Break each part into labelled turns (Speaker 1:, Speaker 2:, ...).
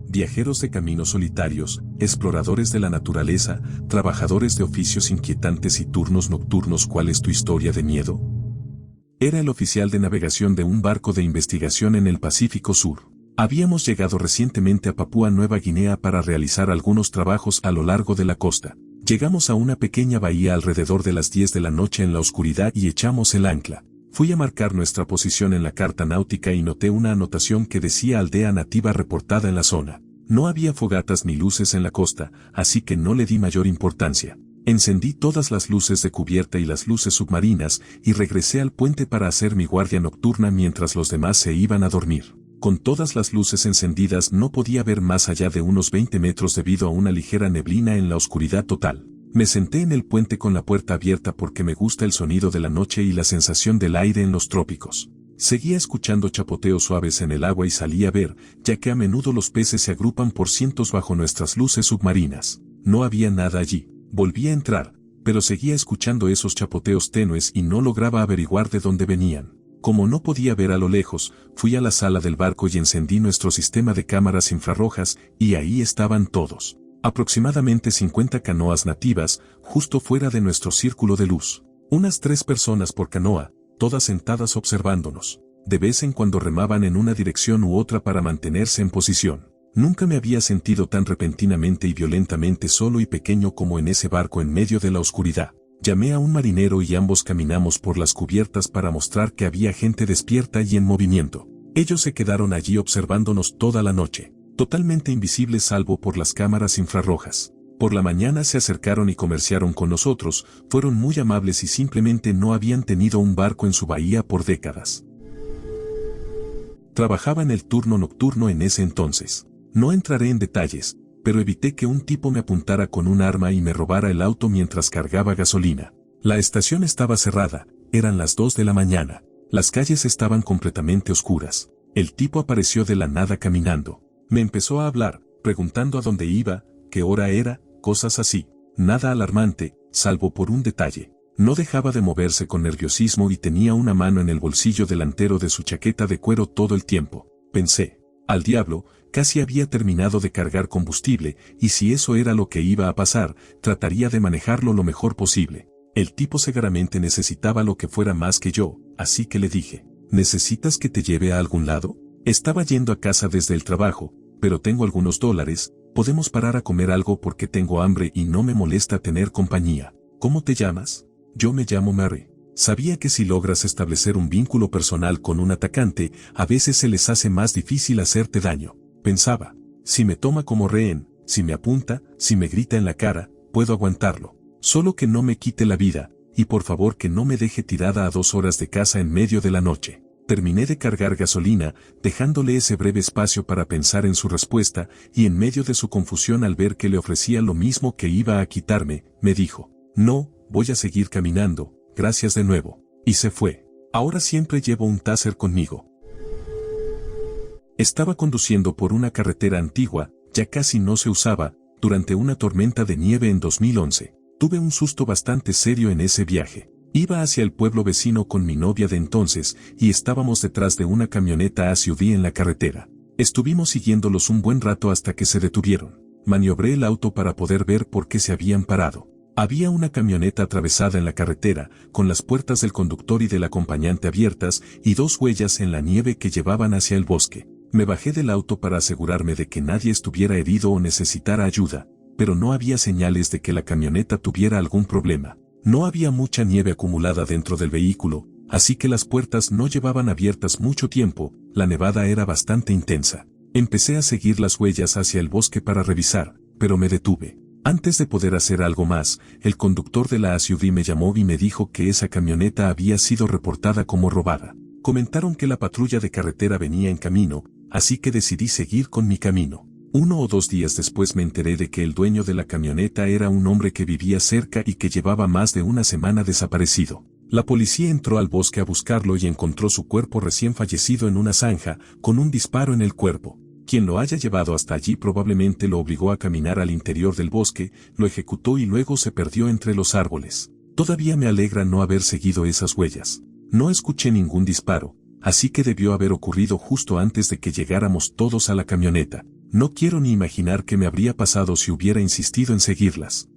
Speaker 1: viajeros de caminos solitarios, exploradores de la naturaleza, trabajadores de oficios inquietantes y turnos nocturnos. ¿Cuál es tu historia de miedo? Era el oficial de navegación de un barco de investigación en el Pacífico Sur. Habíamos llegado recientemente a Papúa Nueva Guinea para realizar algunos trabajos a lo largo de la costa. Llegamos a una pequeña bahía alrededor de las 10 de la noche en la oscuridad y echamos el ancla. Fui a marcar nuestra posición en la carta náutica y noté una anotación que decía aldea nativa reportada en la zona. No había fogatas ni luces en la costa, así que no le di mayor importancia. Encendí todas las luces de cubierta y las luces submarinas y regresé al puente para hacer mi guardia nocturna mientras los demás se iban a dormir. Con todas las luces encendidas no podía ver más allá de unos 20 metros debido a una ligera neblina en la oscuridad total. Me senté en el puente con la puerta abierta porque me gusta el sonido de la noche y la sensación del aire en los trópicos. Seguía escuchando chapoteos suaves en el agua y salí a ver, ya que a menudo los peces se agrupan por cientos bajo nuestras luces submarinas. No había nada allí. Volví a entrar, pero seguía escuchando esos chapoteos tenues y no lograba averiguar de dónde venían. Como no podía ver a lo lejos, fui a la sala del barco y encendí nuestro sistema de cámaras infrarrojas, y ahí estaban todos. Aproximadamente 50 canoas nativas, justo fuera de nuestro círculo de luz. Unas 3 personas por canoa, todas sentadas observándonos. De vez en cuando remaban en una dirección u otra para mantenerse en posición. Nunca me había sentido tan repentinamente y violentamente solo y pequeño como en ese barco en medio de la oscuridad. Llamé a un marinero y ambos caminamos por las cubiertas para mostrar que había gente despierta y en movimiento. Ellos se quedaron allí observándonos toda la noche, totalmente invisibles salvo por las cámaras infrarrojas. Por la mañana se acercaron y comerciaron con nosotros, fueron muy amables y simplemente no habían tenido un barco en su bahía por décadas. Trabajaba en el turno nocturno en ese entonces. No entraré en detalles, pero evité que un tipo me apuntara con un arma y me robara el auto mientras cargaba gasolina. La estación estaba cerrada, eran las 2 de la mañana. Las calles estaban completamente oscuras. El tipo apareció de la nada caminando. Me empezó a hablar, preguntando a dónde iba, qué hora era, cosas así. Nada alarmante, salvo por un detalle. No dejaba de moverse con nerviosismo y tenía una mano en el bolsillo delantero de su chaqueta de cuero todo el tiempo. Pensé, al diablo, casi había terminado de cargar combustible, y si eso era lo que iba a pasar, trataría de manejarlo lo mejor posible. El tipo seguramente necesitaba lo que fuera más que yo, así que le dije, ¿necesitas que te lleve a algún lado? Estaba yendo a casa desde el trabajo, pero tengo algunos dólares, podemos parar a comer algo porque tengo hambre y no me molesta tener compañía. ¿Cómo te llamas? Yo me llamo Mary. Sabía que si logras establecer un vínculo personal con un atacante, a veces se les hace más difícil hacerte daño. Pensaba, si me toma como rehén, si me apunta, si me grita en la cara, puedo aguantarlo. Solo que no me quite la vida, y por favor que no me deje tirada a 2 horas de casa en medio de la noche. Terminé de cargar gasolina, dejándole ese breve espacio para pensar en su respuesta, y en medio de su confusión al ver que le ofrecía lo mismo que iba a quitarme, me dijo, no, voy a seguir caminando, gracias de nuevo. Y se fue. Ahora siempre llevo un taser conmigo. Estaba conduciendo por una carretera antigua, ya casi no se usaba, durante una tormenta de nieve en 2011. Tuve un susto bastante serio en ese viaje. Iba hacia el pueblo vecino con mi novia de entonces, y estábamos detrás de una camioneta SUV en la carretera. Estuvimos siguiéndolos un buen rato hasta que se detuvieron. Maniobré el auto para poder ver por qué se habían parado. Había una camioneta atravesada en la carretera, con las puertas del conductor y del acompañante abiertas, y 2 huellas en la nieve que llevaban hacia el bosque. Me bajé del auto para asegurarme de que nadie estuviera herido o necesitara ayuda, pero no había señales de que la camioneta tuviera algún problema. No había mucha nieve acumulada dentro del vehículo, así que las puertas no llevaban abiertas mucho tiempo, la nevada era bastante intensa. Empecé a seguir las huellas hacia el bosque para revisar, pero me detuve. Antes de poder hacer algo más, el conductor de la SUV me llamó y me dijo que esa camioneta había sido reportada como robada. Comentaron que la patrulla de carretera venía en camino, así que decidí seguir con mi camino. 1 o 2 días después me enteré de que el dueño de la camioneta era un hombre que vivía cerca y que llevaba más de una semana desaparecido. La policía entró al bosque a buscarlo y encontró su cuerpo recién fallecido en una zanja, con un disparo en el cuerpo. Quien lo haya llevado hasta allí probablemente lo obligó a caminar al interior del bosque, lo ejecutó y luego se perdió entre los árboles. Todavía me alegra no haber seguido esas huellas. No escuché ningún disparo, así que debió haber ocurrido justo antes de que llegáramos todos a la camioneta. No quiero ni imaginar qué me habría pasado si hubiera insistido en seguirlas.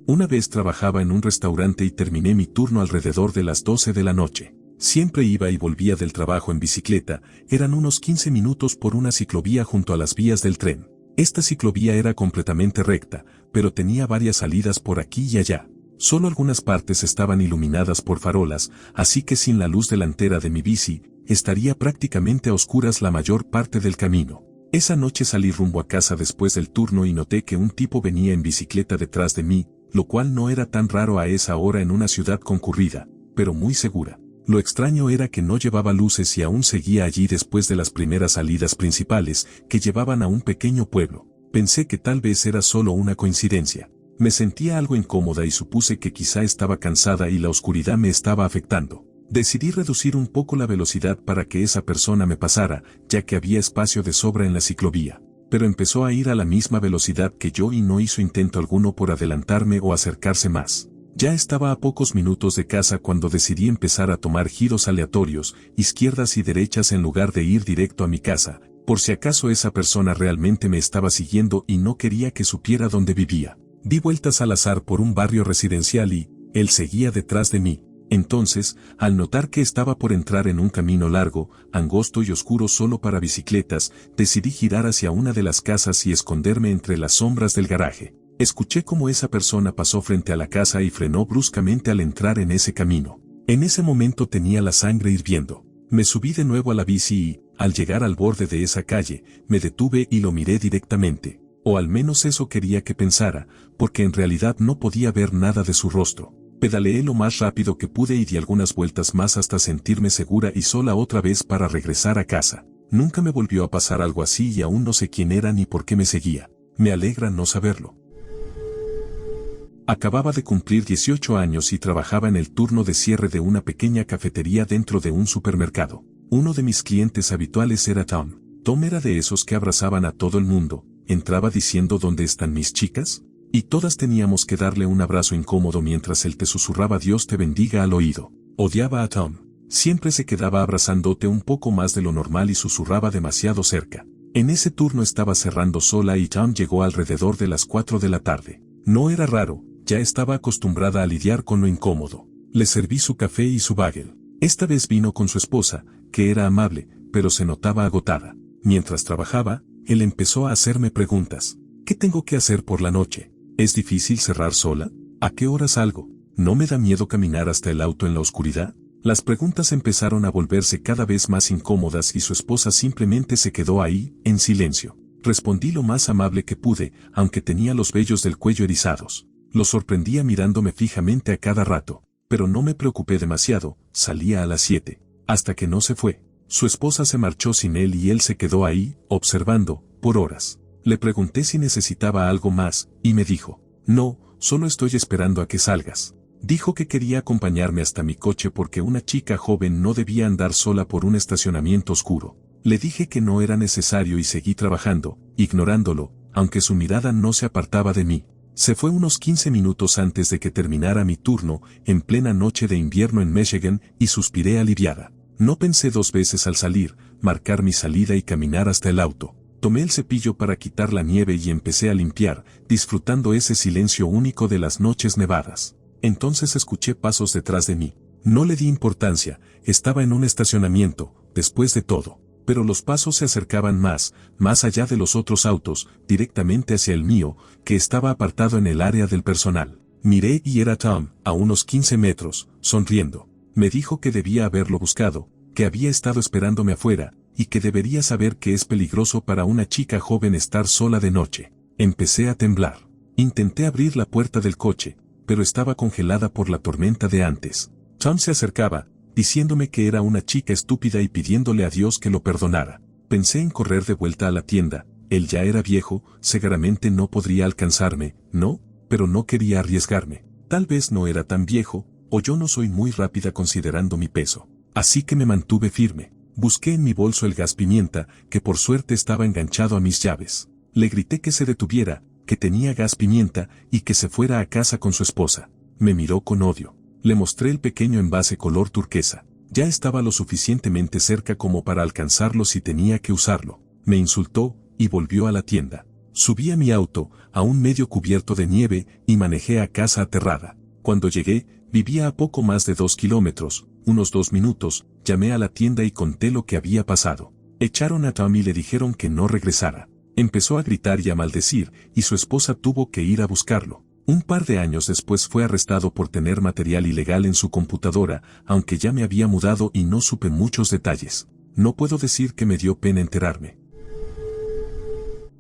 Speaker 1: Una vez trabajaba en un restaurante y terminé mi turno alrededor de las 12 de la noche. Siempre iba y volvía del trabajo en bicicleta, eran unos 15 minutos por una ciclovía junto a las vías del tren. Esta ciclovía era completamente recta, pero tenía varias salidas por aquí y allá. Solo algunas partes estaban iluminadas por farolas, así que sin la luz delantera de mi bici, estaría prácticamente a oscuras la mayor parte del camino. Esa noche salí rumbo a casa después del turno y noté que un tipo venía en bicicleta detrás de mí, lo cual no era tan raro a esa hora en una ciudad concurrida, pero muy segura. Lo extraño era que no llevaba luces y aún seguía allí después de las primeras salidas principales que llevaban a un pequeño pueblo. Pensé que tal vez era solo una coincidencia. Me sentía algo incómoda y supuse que quizá estaba cansada y la oscuridad me estaba afectando. Decidí reducir un poco la velocidad para que esa persona me pasara, ya que había espacio de sobra en la ciclovía. Pero empezó a ir a la misma velocidad que yo y no hizo intento alguno por adelantarme o acercarse más. Ya estaba a pocos minutos de casa cuando decidí empezar a tomar giros aleatorios, izquierdas y derechas en lugar de ir directo a mi casa, por si acaso esa persona realmente me estaba siguiendo y no quería que supiera dónde vivía. Di vueltas al azar por un barrio residencial y él seguía detrás de mí. Entonces, al notar que estaba por entrar en un camino largo, angosto y oscuro solo para bicicletas, decidí girar hacia una de las casas y esconderme entre las sombras del garaje. Escuché cómo esa persona pasó frente a la casa y frenó bruscamente al entrar en ese camino. En ese momento tenía la sangre hirviendo. Me subí de nuevo a la bici y, al llegar al borde de esa calle, me detuve y lo miré directamente. O al menos eso quería que pensara, porque en realidad no podía ver nada de su rostro. Pedaleé lo más rápido que pude y di algunas vueltas más hasta sentirme segura y sola otra vez para regresar a casa. Nunca me volvió a pasar algo así y aún no sé quién era ni por qué me seguía. Me alegra no saberlo. Acababa de cumplir 18 años y trabajaba en el turno de cierre de una pequeña cafetería dentro de un supermercado. Uno de mis clientes habituales era Tom. Tom era de esos que abrazaban a todo el mundo, entraba diciendo ¿dónde están mis chicas? Y todas teníamos que darle un abrazo incómodo mientras él te susurraba Dios te bendiga al oído. Odiaba a Tom. Siempre se quedaba abrazándote un poco más de lo normal y susurraba demasiado cerca. En ese turno estaba cerrando sola y Tom llegó alrededor de las 4 de la tarde. No era raro, ya estaba acostumbrada a lidiar con lo incómodo. Le serví su café y su bagel. Esta vez vino con su esposa, que era amable, pero se notaba agotada. Mientras trabajaba, él empezó a hacerme preguntas. ¿Qué tengo que hacer por la noche? ¿Es difícil cerrar sola? ¿A qué hora salgo? ¿No me da miedo caminar hasta el auto en la oscuridad? Las preguntas empezaron a volverse cada vez más incómodas y su esposa simplemente se quedó ahí, en silencio. Respondí lo más amable que pude, aunque tenía los vellos del cuello erizados. Lo sorprendía mirándome fijamente a cada rato, pero no me preocupé demasiado, salía a las 7. Hasta que no se fue. Su esposa se marchó sin él y él se quedó ahí, observando, por horas. Le pregunté si necesitaba algo más, y me dijo, no, solo estoy esperando a que salgas. Dijo que quería acompañarme hasta mi coche porque una chica joven no debía andar sola por un estacionamiento oscuro. Le dije que no era necesario y seguí trabajando, ignorándolo, aunque su mirada no se apartaba de mí. Se fue unos 15 minutos antes de que terminara mi turno, en plena noche de invierno en Michigan, y suspiré aliviada. No pensé dos veces al salir, marcar mi salida y caminar hasta el auto. Tomé el cepillo para quitar la nieve y empecé a limpiar, disfrutando ese silencio único de las noches nevadas. Entonces escuché pasos detrás de mí. No le di importancia, estaba en un estacionamiento, después de todo. Pero los pasos se acercaban más allá de los otros autos, directamente hacia el mío, que estaba apartado en el área del personal. Miré y era Tom, a unos 15 metros, sonriendo. Me dijo que debía haberlo buscado, que había estado esperándome afuera, y que debería saber que es peligroso para una chica joven estar sola de noche. Empecé a temblar. Intenté abrir la puerta del coche, pero estaba congelada por la tormenta de antes. Tom se acercaba, diciéndome que era una chica estúpida y pidiéndole a Dios que lo perdonara. Pensé en correr de vuelta a la tienda, él ya era viejo, seguramente no podría alcanzarme, ¿no? Pero no quería arriesgarme. Tal vez no era tan viejo, o yo no soy muy rápida considerando mi peso. Así que me mantuve firme. Busqué en mi bolso el gas pimienta, que por suerte estaba enganchado a mis llaves. Le grité que se detuviera, que tenía gas pimienta, y que se fuera a casa con su esposa. Me miró con odio. Le mostré el pequeño envase color turquesa. Ya estaba lo suficientemente cerca como para alcanzarlo si tenía que usarlo. Me insultó y volvió a la tienda. Subí a mi auto, aún medio cubierto de nieve, y manejé a casa aterrada. Cuando llegué, vivía a poco más de 2 kilómetros, unos 2 minutos, llamé a la tienda y conté lo que había pasado. Echaron a Tom y le dijeron que no regresara. Empezó a gritar y a maldecir, y su esposa tuvo que ir a buscarlo. Un par de años después fue arrestado por tener material ilegal en su computadora, aunque ya me había mudado y no supe muchos detalles. No puedo decir que me dio pena enterarme.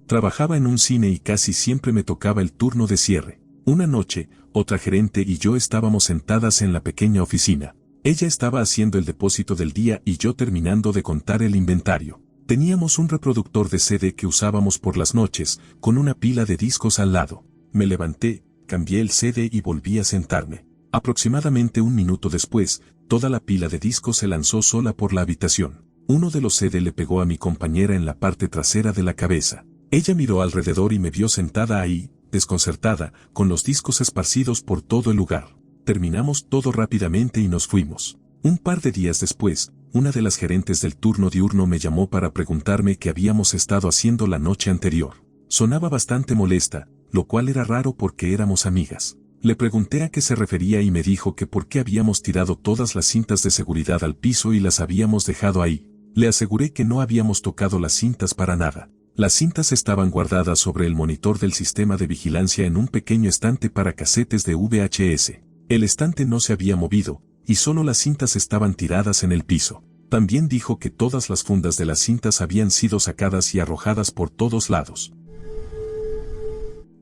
Speaker 1: Trabajaba en un cine y casi siempre me tocaba el turno de cierre. Una noche, otra gerente y yo estábamos sentadas en la pequeña oficina. Ella estaba haciendo el depósito del día y yo terminando de contar el inventario. Teníamos un reproductor de CD que usábamos por las noches, con una pila de discos al lado. Me levanté, cambié el CD y volví a sentarme. Aproximadamente un minuto después, toda la pila de discos se lanzó sola por la habitación. Uno de los CD le pegó a mi compañera en la parte trasera de la cabeza. Ella miró alrededor y me vio sentada ahí, desconcertada, con los discos esparcidos por todo el lugar. Terminamos todo rápidamente y nos fuimos. Un par de días después, una de las gerentes del turno diurno me llamó para preguntarme qué habíamos estado haciendo la noche anterior. Sonaba bastante molesta, lo cual era raro porque éramos amigas. Le pregunté a qué se refería y me dijo que por qué habíamos tirado todas las cintas de seguridad al piso y las habíamos dejado ahí. Le aseguré que no habíamos tocado las cintas para nada. Las cintas estaban guardadas sobre el monitor del sistema de vigilancia en un pequeño estante para casetes de VHS. El estante no se había movido, y solo las cintas estaban tiradas en el piso. También dijo que todas las fundas de las cintas habían sido sacadas y arrojadas por todos lados.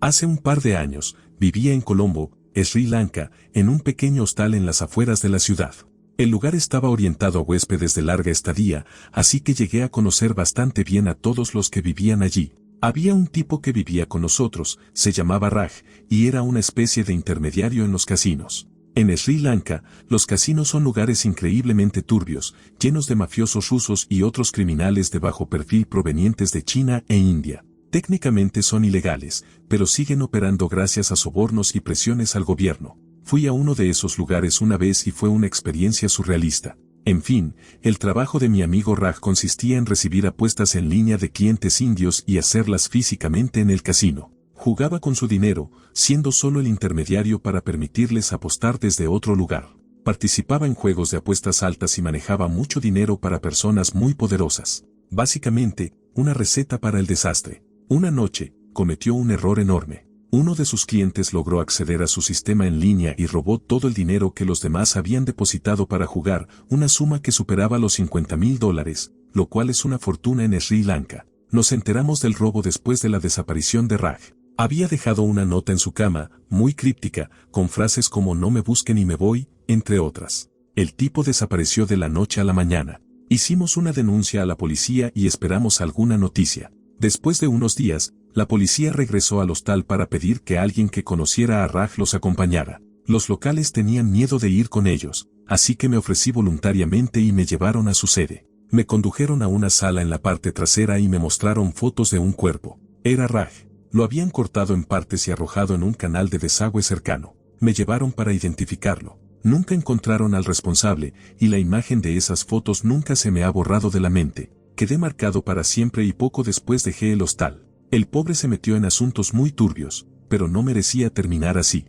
Speaker 1: Hace un par de años, vivía en Colombo, Sri Lanka, en un pequeño hostal en las afueras de la ciudad. El lugar estaba orientado a huéspedes de larga estadía, así que llegué a conocer bastante bien a todos los que vivían allí. Había un tipo que vivía con nosotros, se llamaba Raj, y era una especie de intermediario en los casinos. En Sri Lanka, los casinos son lugares increíblemente turbios, llenos de mafiosos rusos y otros criminales de bajo perfil provenientes de China e India. Técnicamente son ilegales, pero siguen operando gracias a sobornos y presiones al gobierno. Fui a uno de esos lugares una vez y fue una experiencia surrealista. En fin, el trabajo de mi amigo Raj consistía en recibir apuestas en línea de clientes indios y hacerlas físicamente en el casino. Jugaba con su dinero, siendo solo el intermediario para permitirles apostar desde otro lugar. Participaba en juegos de apuestas altas y manejaba mucho dinero para personas muy poderosas. Básicamente, una receta para el desastre. Una noche, cometió un error enorme. Uno de sus clientes logró acceder a su sistema en línea y robó todo el dinero que los demás habían depositado para jugar, una suma que superaba los $50,000, lo cual es una fortuna en Sri Lanka. Nos enteramos del robo después de la desaparición de Raj. Había dejado una nota en su cama, muy críptica, con frases como "no me busquen y me voy", entre otras. El tipo desapareció de la noche a la mañana. Hicimos una denuncia a la policía y esperamos alguna noticia. Después de unos días, la policía regresó al hostal para pedir que alguien que conociera a Raj los acompañara. Los locales tenían miedo de ir con ellos, así que me ofrecí voluntariamente y me llevaron a su sede. Me condujeron a una sala en la parte trasera y me mostraron fotos de un cuerpo. Era Raj. Lo habían cortado en partes y arrojado en un canal de desagüe cercano. Me llevaron para identificarlo. Nunca encontraron al responsable, y la imagen de esas fotos nunca se me ha borrado de la mente. Quedé marcado para siempre y poco después dejé el hostal. El pobre se metió en asuntos muy turbios, pero no merecía terminar así.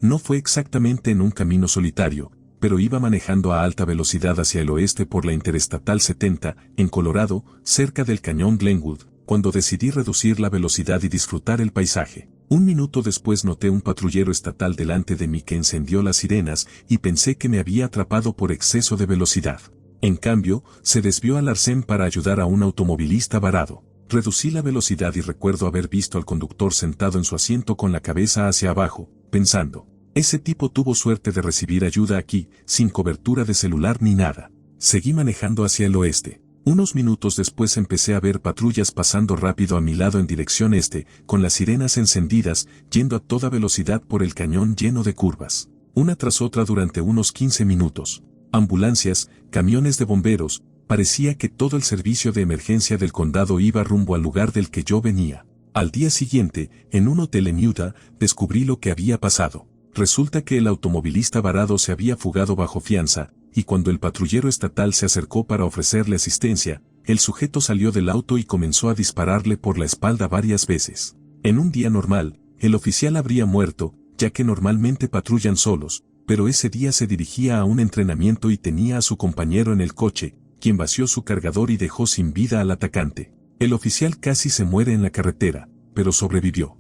Speaker 1: No fue exactamente en un camino solitario, pero iba manejando a alta velocidad hacia el oeste por la Interestatal 70, en Colorado, cerca del cañón Glenwood, cuando decidí reducir la velocidad y disfrutar el paisaje. Un minuto después noté un patrullero estatal delante de mí que encendió las sirenas y pensé que me había atrapado por exceso de velocidad. En cambio, se desvió al arcén para ayudar a un automovilista varado. Reducí la velocidad y recuerdo haber visto al conductor sentado en su asiento con la cabeza hacia abajo, pensando, ese tipo tuvo suerte de recibir ayuda aquí, sin cobertura de celular ni nada. Seguí manejando hacia el oeste. Unos minutos después empecé a ver patrullas pasando rápido a mi lado en dirección este, con las sirenas encendidas, yendo a toda velocidad por el cañón lleno de curvas. Una tras otra durante unos 15 minutos. Ambulancias, camiones de bomberos, parecía que todo el servicio de emergencia del condado iba rumbo al lugar del que yo venía. Al día siguiente, en un hotel en Utah, descubrí lo que había pasado. Resulta que el automovilista varado se había fugado bajo fianza, y cuando el patrullero estatal se acercó para ofrecerle asistencia, el sujeto salió del auto y comenzó a dispararle por la espalda varias veces. En un día normal, el oficial habría muerto, ya que normalmente patrullan solos, pero ese día se dirigía a un entrenamiento y tenía a su compañero en el coche, quien vació su cargador y dejó sin vida al atacante. El oficial casi se muere en la carretera, pero sobrevivió.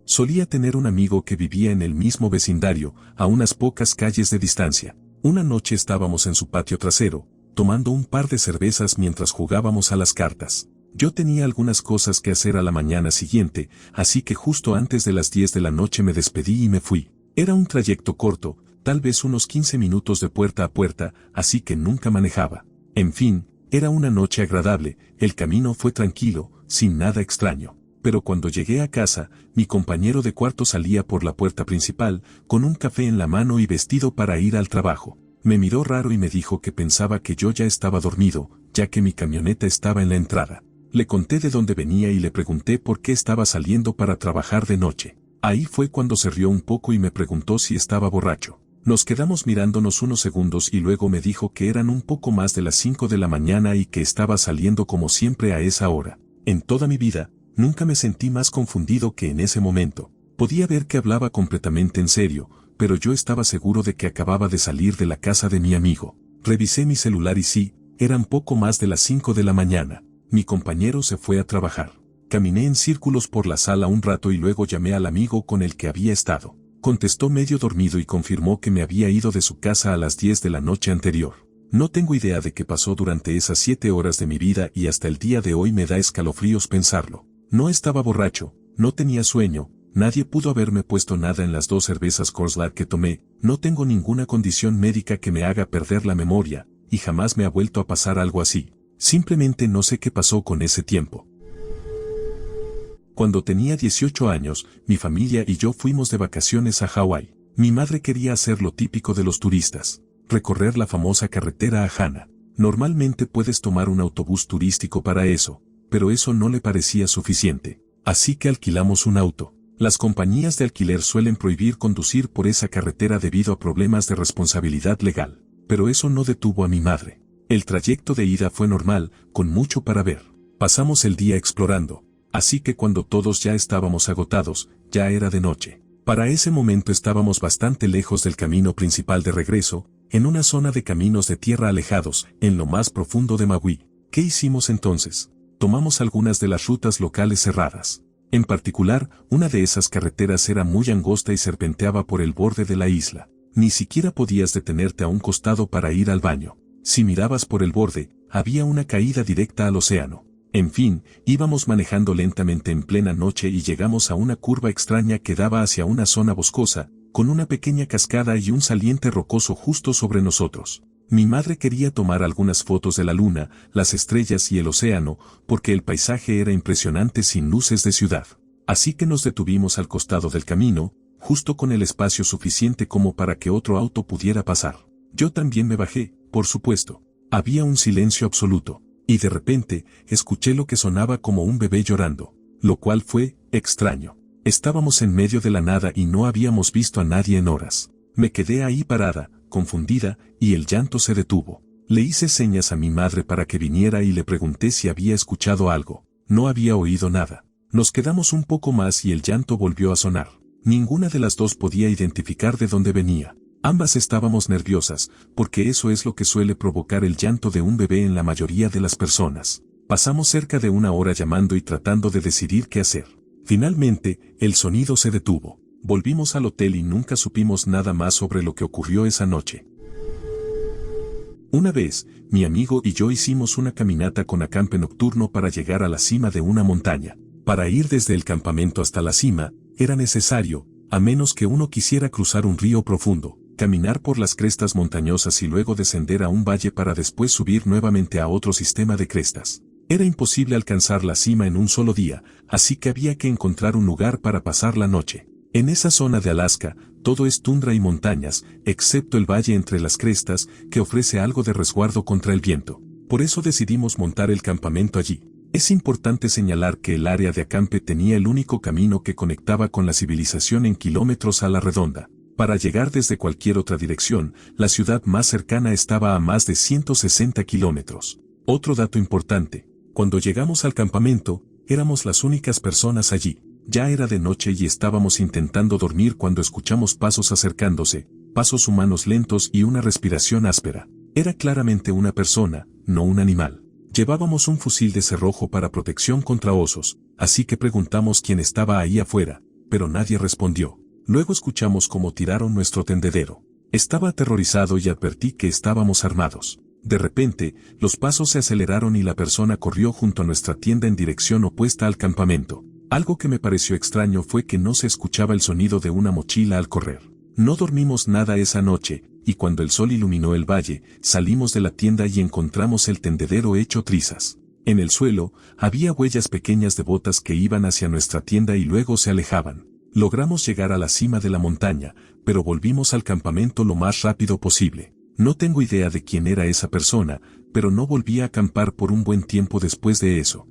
Speaker 1: Solía tener un amigo que vivía en el mismo vecindario, a unas pocas calles de distancia. Una noche estábamos en su patio trasero, tomando un par de cervezas mientras jugábamos a las cartas. Yo tenía algunas cosas que hacer a la mañana siguiente, así que justo antes de las 10 de la noche me despedí y me fui. Era un trayecto corto, tal vez unos 15 minutos de puerta a puerta, así que nunca manejaba. En fin, era una noche agradable, el camino fue tranquilo, sin nada extraño. Pero cuando llegué a casa, mi compañero de cuarto salía por la puerta principal, con un café en la mano y vestido para ir al trabajo. Me miró raro y me dijo que pensaba que yo ya estaba dormido, ya que mi camioneta estaba en la entrada. Le conté de dónde venía y le pregunté por qué estaba saliendo para trabajar de noche. Ahí fue cuando se rió un poco y me preguntó si estaba borracho. Nos quedamos mirándonos unos segundos y luego me dijo que eran un poco más de las 5 de la mañana y que estaba saliendo como siempre a esa hora. En toda mi vida, nunca me sentí más confundido que en ese momento. Podía ver que hablaba completamente en serio, pero yo estaba seguro de que acababa de salir de la casa de mi amigo. Revisé mi celular y sí, eran poco más de las 5 de la mañana. Mi compañero se fue a trabajar. Caminé en círculos por la sala un rato y luego llamé al amigo con el que había estado. Contestó medio dormido y confirmó que me había ido de su casa a las 10 de la noche anterior. No tengo idea de qué pasó durante esas 7 horas de mi vida y hasta el día de hoy me da escalofríos pensarlo. No estaba borracho, no tenía sueño, nadie pudo haberme puesto nada en las 2 cervezas Coors Light que tomé, no tengo ninguna condición médica que me haga perder la memoria, y jamás me ha vuelto a pasar algo así. Simplemente no sé qué pasó con ese tiempo. Cuando tenía 18 años, mi familia y yo fuimos de vacaciones a Hawái. Mi madre quería hacer lo típico de los turistas, recorrer la famosa carretera a Hana. Normalmente puedes tomar un autobús turístico para eso, pero eso no le parecía suficiente. Así que alquilamos un auto. Las compañías de alquiler suelen prohibir conducir por esa carretera debido a problemas de responsabilidad legal, pero eso no detuvo a mi madre. El trayecto de ida fue normal, con mucho para ver. Pasamos el día explorando, así que cuando todos ya estábamos agotados, ya era de noche. Para ese momento estábamos bastante lejos del camino principal de regreso, en una zona de caminos de tierra alejados, en lo más profundo de Maui. ¿Qué hicimos entonces? Tomamos algunas de las rutas locales cerradas. En particular, una de esas carreteras era muy angosta y serpenteaba por el borde de la isla. Ni siquiera podías detenerte a un costado para ir al baño. Si mirabas por el borde, había una caída directa al océano. En fin, íbamos manejando lentamente en plena noche y llegamos a una curva extraña que daba hacia una zona boscosa, con una pequeña cascada y un saliente rocoso justo sobre nosotros. Mi madre quería tomar algunas fotos de la luna, las estrellas y el océano, porque el paisaje era impresionante sin luces de ciudad. Así que nos detuvimos al costado del camino, justo con el espacio suficiente como para que otro auto pudiera pasar. Yo también me bajé, por supuesto. Había un silencio absoluto, y de repente, escuché lo que sonaba como un bebé llorando, lo cual fue extraño. Estábamos en medio de la nada y no habíamos visto a nadie en horas. Me quedé ahí parada, confundida, y el llanto se detuvo. Le hice señas a mi madre para que viniera y le pregunté si había escuchado algo. No había oído nada. Nos quedamos un poco más y el llanto volvió a sonar. Ninguna de las dos podía identificar de dónde venía. Ambas estábamos nerviosas, porque eso es lo que suele provocar el llanto de un bebé en la mayoría de las personas. Pasamos cerca de 1 hora llamando y tratando de decidir qué hacer. Finalmente, el sonido se detuvo. Volvimos al hotel y nunca supimos nada más sobre lo que ocurrió esa noche. Una vez, mi amigo y yo hicimos una caminata con acampe nocturno para llegar a la cima de una montaña. Para ir desde el campamento hasta la cima, era necesario, a menos que uno quisiera cruzar un río profundo, caminar por las crestas montañosas y luego descender a un valle para después subir nuevamente a otro sistema de crestas. Era imposible alcanzar la cima en un solo día, así que había que encontrar un lugar para pasar la noche. En esa zona de Alaska, todo es tundra y montañas, excepto el valle entre las crestas, que ofrece algo de resguardo contra el viento. Por eso decidimos montar el campamento allí. Es importante señalar que el área de acampe tenía el único camino que conectaba con la civilización en kilómetros a la redonda. Para llegar desde cualquier otra dirección, la ciudad más cercana estaba a más de 160 kilómetros. Otro dato importante, cuando llegamos al campamento, éramos las únicas personas allí. Ya era de noche y estábamos intentando dormir cuando escuchamos pasos acercándose, pasos humanos lentos y una respiración áspera. Era claramente una persona, no un animal. Llevábamos un fusil de cerrojo para protección contra osos, así que preguntamos quién estaba ahí afuera, pero nadie respondió. Luego escuchamos cómo tiraron nuestro tendedero. Estaba aterrorizado y advertí que estábamos armados. De repente, los pasos se aceleraron y la persona corrió junto a nuestra tienda en dirección opuesta al campamento. Algo que me pareció extraño fue que no se escuchaba el sonido de una mochila al correr. No dormimos nada esa noche, y cuando el sol iluminó el valle, salimos de la tienda y encontramos el tendedero hecho trizas. En el suelo, había huellas pequeñas de botas que iban hacia nuestra tienda y luego se alejaban. Logramos llegar a la cima de la montaña, pero volvimos al campamento lo más rápido posible. No tengo idea de quién era esa persona, pero no volví a acampar por un buen tiempo después de eso.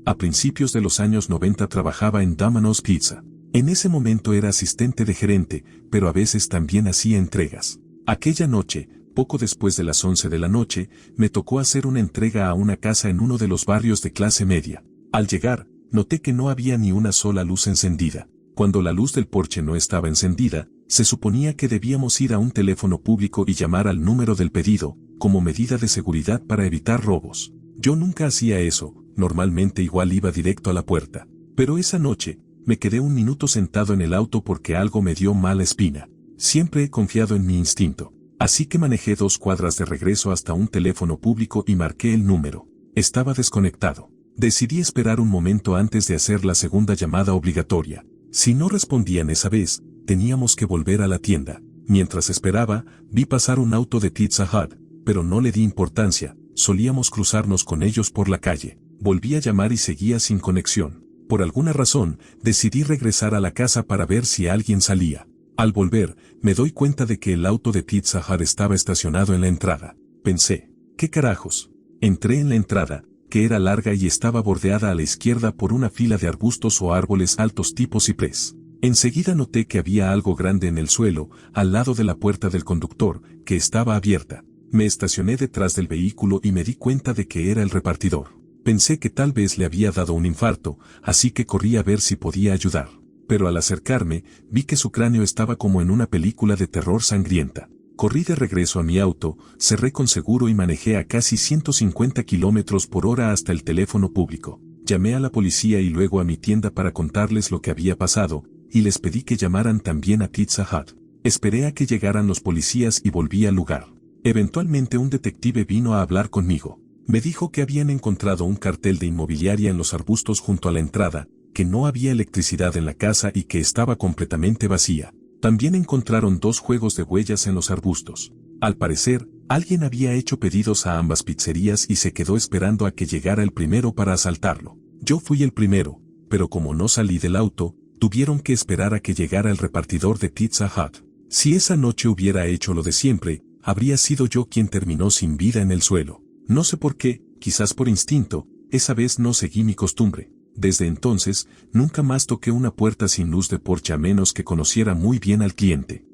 Speaker 1: A principios de los años 90 trabajaba en Domino's Pizza. En ese momento era asistente de gerente, pero a veces también hacía entregas. Aquella noche, poco después de las 11 de la noche, me tocó hacer una entrega a una casa en uno de los barrios de clase media. Al llegar, noté que no había ni una sola luz encendida. Cuando la luz del porche no estaba encendida, se suponía que debíamos ir a un teléfono público y llamar al número del pedido, como medida de seguridad para evitar robos. Yo nunca hacía eso, normalmente igual iba directo a la puerta. Pero esa noche, me quedé un minuto sentado en el auto porque algo me dio mala espina. Siempre he confiado en mi instinto. Así que manejé 2 cuadras de regreso hasta un teléfono público y marqué el número. Estaba desconectado. Decidí esperar un momento antes de hacer la segunda llamada obligatoria. Si no respondían esa vez, teníamos que volver a la tienda. Mientras esperaba, vi pasar un auto de Pizza Hut, pero no le di importancia, solíamos cruzarnos con ellos por la calle. Volví a llamar y seguía sin conexión. Por alguna razón, decidí regresar a la casa para ver si alguien salía. Al volver, me doy cuenta de que el auto de Pizza Hut estaba estacionado en la entrada. Pensé, ¿qué carajos? Entré en la entrada, que era larga y estaba bordeada a la izquierda por una fila de arbustos o árboles altos tipo ciprés. Enseguida noté que había algo grande en el suelo, al lado de la puerta del conductor, que estaba abierta. Me estacioné detrás del vehículo y me di cuenta de que era el repartidor. Pensé que tal vez le había dado un infarto, así que corrí a ver si podía ayudar. Pero al acercarme, vi que su cráneo estaba como en una película de terror sangrienta. Corrí de regreso a mi auto, cerré con seguro y manejé a casi 150 kilómetros por hora hasta el teléfono público. Llamé a la policía y luego a mi tienda para contarles lo que había pasado, y les pedí que llamaran también a Pizza Hut. Esperé a que llegaran los policías y volví al lugar. Eventualmente un detective vino a hablar conmigo. Me dijo que habían encontrado un cartel de inmobiliaria en los arbustos junto a la entrada, que no había electricidad en la casa y que estaba completamente vacía. También encontraron 2 juegos de huellas en los arbustos. Al parecer, alguien había hecho pedidos a ambas pizzerías y se quedó esperando a que llegara el primero para asaltarlo. Yo fui el primero, pero como no salí del auto, tuvieron que esperar a que llegara el repartidor de Pizza Hut. Si esa noche hubiera hecho lo de siempre, habría sido yo quien terminó sin vida en el suelo. No sé por qué, quizás por instinto, esa vez no seguí mi costumbre. Desde entonces, nunca más toqué una puerta sin luz de porche a menos que conociera muy bien al cliente.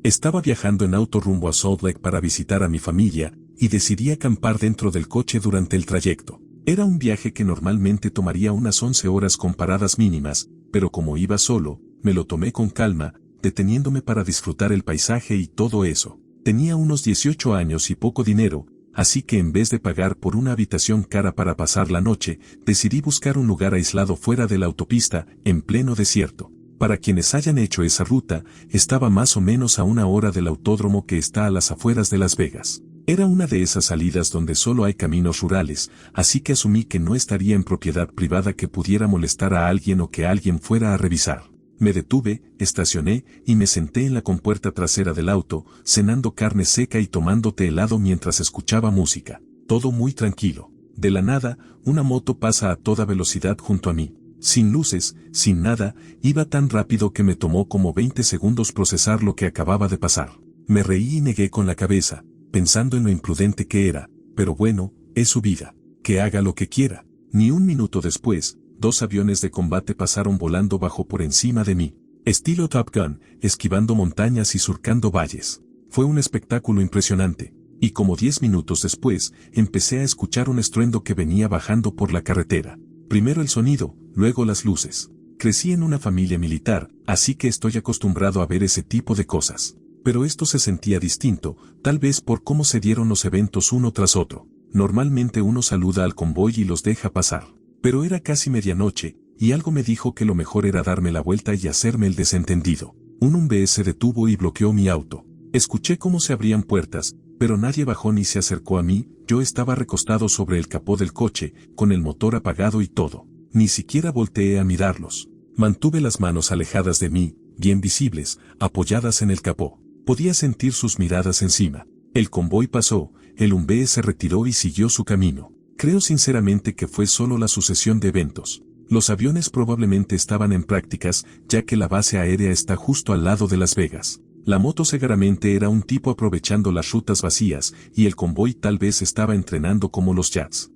Speaker 1: Estaba viajando en auto rumbo a Salt Lake para visitar a mi familia, y decidí acampar dentro del coche durante el trayecto. Era un viaje que normalmente tomaría unas 11 horas con paradas mínimas, pero como iba solo, me lo tomé con calma, deteniéndome para disfrutar el paisaje y todo eso. Tenía unos 18 años y poco dinero, así que en vez de pagar por una habitación cara para pasar la noche, decidí buscar un lugar aislado fuera de la autopista, en pleno desierto. Para quienes hayan hecho esa ruta, estaba más o menos a 1 hora del autódromo que está a las afueras de Las Vegas. Era una de esas salidas donde solo hay caminos rurales, así que asumí que no estaría en propiedad privada que pudiera molestar a alguien o que alguien fuera a revisar. Me detuve, estacioné y me senté en la compuerta trasera del auto, cenando carne seca y tomando té helado mientras escuchaba música. Todo muy tranquilo. De la nada, una moto pasa a toda velocidad junto a mí. Sin luces, sin nada, iba tan rápido que me tomó como 20 segundos procesar lo que acababa de pasar. Me reí y negué con la cabeza, pensando en lo imprudente que era, pero bueno, es su vida. Que haga lo que quiera. Ni un minuto después, 2 aviones de combate pasaron volando bajo por encima de mí, estilo Top Gun, esquivando montañas y surcando valles. Fue un espectáculo impresionante. Y como 10 minutos después, empecé a escuchar un estruendo que venía bajando por la carretera. Primero el sonido, luego las luces. Crecí en una familia militar, así que estoy acostumbrado a ver ese tipo de cosas. Pero esto se sentía distinto, tal vez por cómo se dieron los eventos uno tras otro. Normalmente uno saluda al convoy y los deja pasar. Pero era casi medianoche, y algo me dijo que lo mejor era darme la vuelta y hacerme el desentendido. Un UMB se detuvo y bloqueó mi auto. Escuché cómo se abrían puertas, pero nadie bajó ni se acercó a mí. Yo estaba recostado sobre el capó del coche, con el motor apagado y todo. Ni siquiera volteé a mirarlos. Mantuve las manos alejadas de mí, bien visibles, apoyadas en el capó. Podía sentir sus miradas encima. El convoy pasó, el UMB se retiró y siguió su camino. Creo sinceramente que fue solo la sucesión de eventos. Los aviones probablemente estaban en prácticas, ya que la base aérea está justo al lado de Las Vegas. La moto seguramente era un tipo aprovechando las rutas vacías, y el convoy tal vez estaba entrenando como los jets.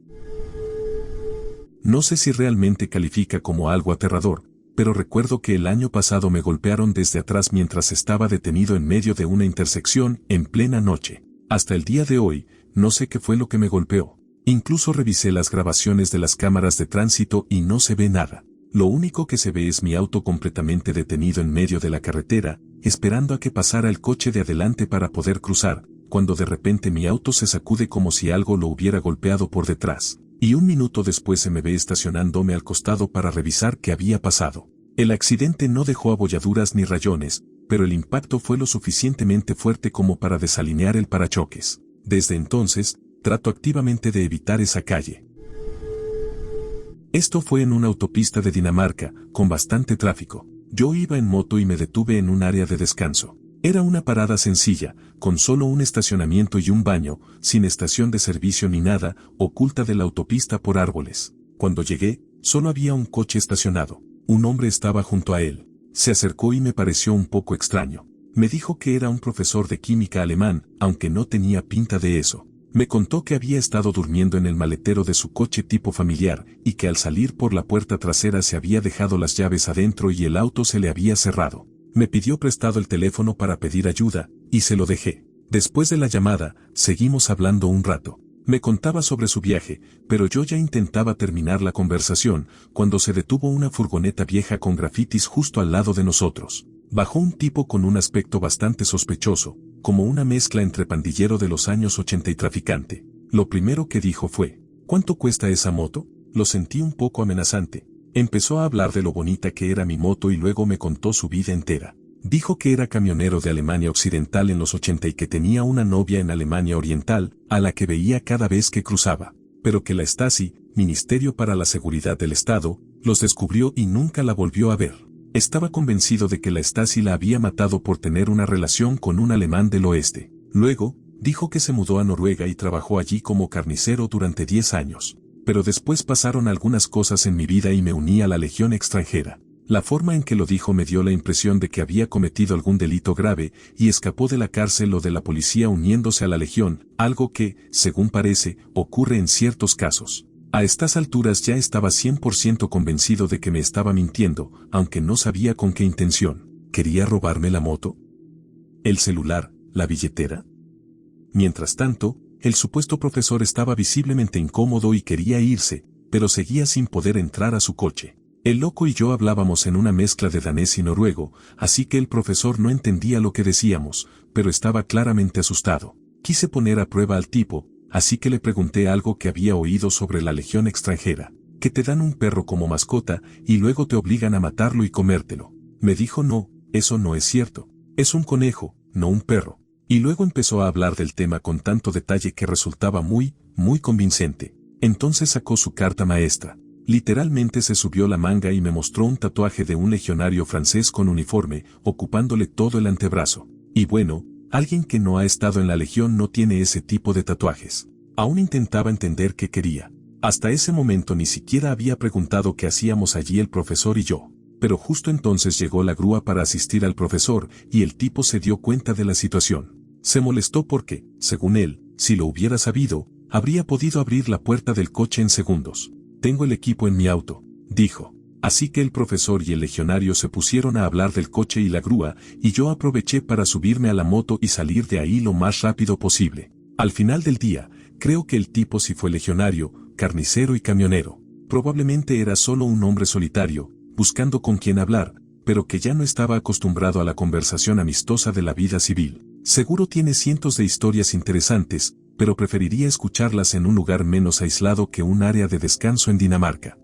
Speaker 1: No sé si realmente califica como algo aterrador, pero recuerdo que el año pasado me golpearon desde atrás mientras estaba detenido en medio de una intersección en plena noche. Hasta el día de hoy, no sé qué fue lo que me golpeó. Incluso revisé las grabaciones de las cámaras de tránsito y no se ve nada. Lo único que se ve es mi auto completamente detenido en medio de la carretera, esperando a que pasara el coche de adelante para poder cruzar, cuando de repente mi auto se sacude como si algo lo hubiera golpeado por detrás. Y un minuto después se me ve estacionándome al costado para revisar qué había pasado. El accidente no dejó abolladuras ni rayones, pero el impacto fue lo suficientemente fuerte como para desalinear el parachoques. Desde entonces, trato activamente de evitar esa calle. Esto fue en una autopista de Dinamarca, con bastante tráfico. Yo iba en moto y me detuve en un área de descanso. Era una parada sencilla, con solo un estacionamiento y un baño, sin estación de servicio ni nada, oculta de la autopista por árboles. Cuando llegué, solo había un coche estacionado. Un hombre estaba junto a él. Se acercó y me pareció un poco extraño. Me dijo que era un profesor de química alemán, aunque no tenía pinta de eso. Me contó que había estado durmiendo en el maletero de su coche tipo familiar, y que al salir por la puerta trasera se había dejado las llaves adentro y el auto se le había cerrado. Me pidió prestado el teléfono para pedir ayuda, y se lo dejé. Después de la llamada, seguimos hablando un rato. Me contaba sobre su viaje, pero yo ya intentaba terminar la conversación, cuando se detuvo una furgoneta vieja con grafitis justo al lado de nosotros. Bajó un tipo con un aspecto bastante sospechoso, como una mezcla entre pandillero de los años 80 y traficante. Lo primero que dijo fue, ¿cuánto cuesta esa moto? Lo sentí un poco amenazante. Empezó a hablar de lo bonita que era mi moto y luego me contó su vida entera. Dijo que era camionero de Alemania Occidental en los 80 y que tenía una novia en Alemania Oriental, a la que veía cada vez que cruzaba, pero que la Stasi, Ministerio para la Seguridad del Estado, los descubrió y nunca la volvió a ver. Estaba convencido de que la Stasi la había matado por tener una relación con un alemán del oeste. Luego, dijo que se mudó a Noruega y trabajó allí como carnicero durante 10 años. Pero después pasaron algunas cosas en mi vida y me uní a la Legión extranjera. La forma en que lo dijo me dio la impresión de que había cometido algún delito grave y escapó de la cárcel o de la policía uniéndose a la Legión, algo que, según parece, ocurre en ciertos casos. A estas alturas ya estaba 100% convencido de que me estaba mintiendo, aunque no sabía con qué intención. ¿Quería robarme la moto? ¿El celular? ¿La billetera? Mientras tanto, el supuesto profesor estaba visiblemente incómodo y quería irse, pero seguía sin poder entrar a su coche. El loco y yo hablábamos en una mezcla de danés y noruego, así que el profesor no entendía lo que decíamos, pero estaba claramente asustado. Quise poner a prueba al tipo, así que le pregunté algo que había oído sobre la Legión extranjera, que te dan un perro como mascota y luego te obligan a matarlo y comértelo. Me dijo no, eso no es cierto. Es un conejo, no un perro. Y luego empezó a hablar del tema con tanto detalle que resultaba muy convincente. Entonces sacó su carta maestra. Literalmente se subió la manga y me mostró un tatuaje de un legionario francés con uniforme, ocupándole todo el antebrazo. Y bueno, alguien que no ha estado en la Legión no tiene ese tipo de tatuajes. Aún intentaba entender qué quería. Hasta ese momento ni siquiera había preguntado qué hacíamos allí el profesor y yo. Pero justo entonces llegó la grúa para asistir al profesor y el tipo se dio cuenta de la situación. Se molestó porque, según él, si lo hubiera sabido, habría podido abrir la puerta del coche en segundos. Tengo el equipo en mi auto, dijo. Así que el profesor y el legionario se pusieron a hablar del coche y la grúa, y yo aproveché para subirme a la moto y salir de ahí lo más rápido posible. Al final del día, creo que el tipo sí fue legionario, carnicero y camionero. Probablemente era solo un hombre solitario, buscando con quién hablar, pero que ya no estaba acostumbrado a la conversación amistosa de la vida civil. Seguro tiene cientos de historias interesantes, pero preferiría escucharlas en un lugar menos aislado que un área de descanso en Dinamarca.